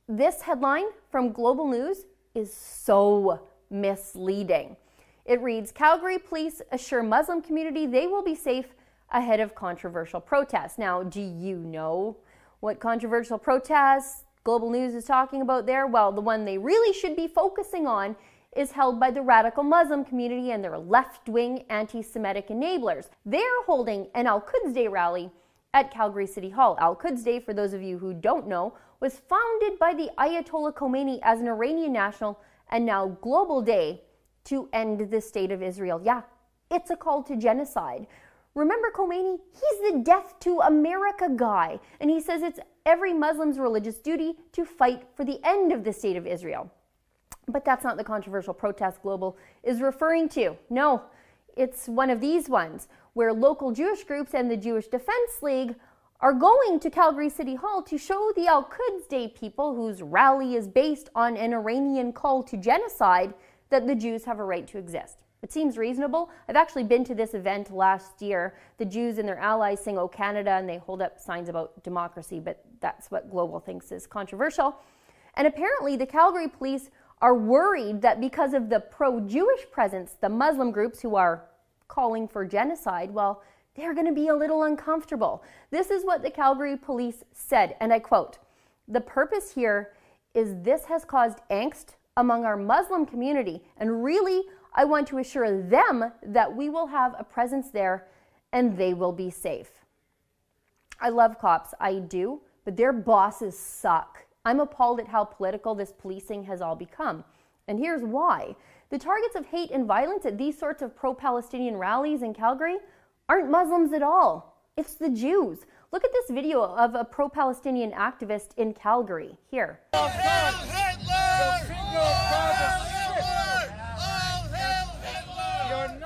This headline from Global News is so misleading. It reads, Calgary Police assure Muslim community they will be safe ahead of controversial protests. Now, do you know what controversial protests Global News is talking about there? Well, the one they really should be focusing on is held by the radical Muslim community and their left-wing anti-Semitic enablers. They're holding an Al-Quds Day rally at Calgary City Hall. Al-Quds Day, for those of you who don't know, was founded by the Ayatollah Khomeini as an Iranian national and now global day to end the state of Israel. Yeah, it's a call to genocide. Remember Khomeini? He's the death to America guy, and he says it's every Muslim's religious duty to fight for the end of the state of Israel. But that's not the controversial protest Global is referring to. No, it's one of these ones where local Jewish groups and the Jewish Defense League are going to Calgary City Hall to show the Al-Quds Day people, whose rally is based on an Iranian call to genocide, that the Jews have a right to exist. It seems reasonable. I've actually been to this event last year. The Jews and their allies sing "O Canada" and they hold up signs about democracy, but that's what Global thinks is controversial. And apparently the Calgary Police are worried that because of the pro-Jewish presence, the Muslim groups who are calling for genocide, well, they're going to be a little uncomfortable. This is what the Calgary Police said, and I quote, "The purpose here is this has caused angst among our Muslim community, and really, I want to assure them that we will have a presence there and they will be safe." I love cops, I do, but their bosses suck. I'm appalled at how political this policing has all become. And here's why. The targets of hate and violence at these sorts of pro-Palestinian rallies in Calgary aren't Muslims at all. It's the Jews. Look at this video of a pro-Palestinian activist in Calgary. Here.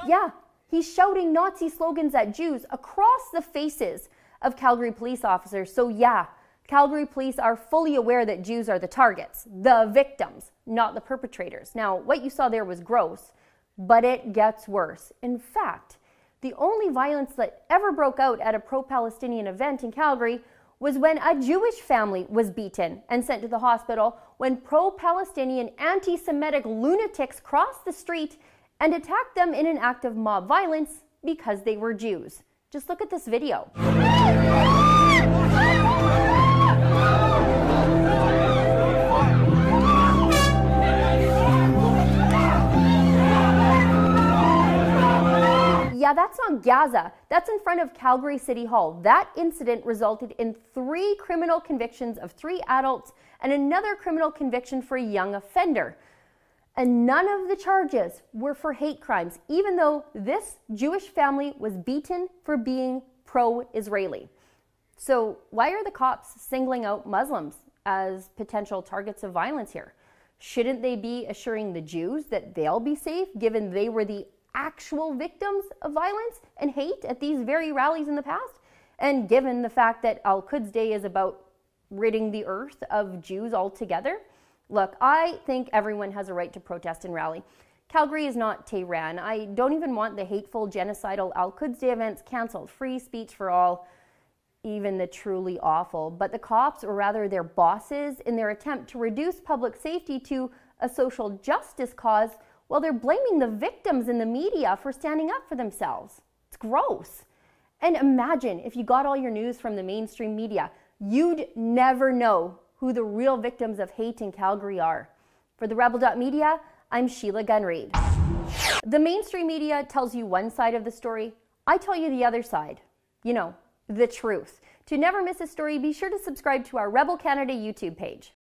Yeah, he's shouting Nazi slogans at Jews across the faces of Calgary police officers. So yeah, Calgary police are fully aware that Jews are the targets, the victims, not the perpetrators. Now, what you saw there was gross, but it gets worse. In fact, the only violence that ever broke out at a pro-Palestinian event in Calgary was when a Jewish family was beaten and sent to the hospital when pro-Palestinian anti-Semitic lunatics crossed the street and attacked them in an act of mob violence because they were Jews. Just look at this video. Yeah, that's on Gaza. That's in front of Calgary City Hall. That incident resulted in 3 criminal convictions of 3 adults and another criminal conviction for a young offender. And none of the charges were for hate crimes, even though this Jewish family was beaten for being pro-Israeli. So why are the cops singling out Muslims as potential targets of violence here? Shouldn't they be assuring the Jews that they'll be safe, given they were the actual victims of violence and hate at these very rallies in the past? And given the fact that Al-Quds Day is about ridding the earth of Jews altogether? Look, I think everyone has a right to protest and rally. Calgary is not Tehran. I don't even want the hateful, genocidal Al-Quds Day events canceled. Free speech for all, even the truly awful. But the cops, or rather their bosses, in their attempt to reduce public safety to a social justice cause, well, they're blaming the victims in the media for standing up for themselves. It's gross. And imagine if you got all your news from the mainstream media, you'd never know who the real victims of hate in Calgary are. For the Rebel.media, I'm Sheila Gunn-Reid. The mainstream media tells you one side of the story. I tell you the other side. You know, the truth. To never miss a story, be sure to subscribe to our Rebel Canada YouTube page.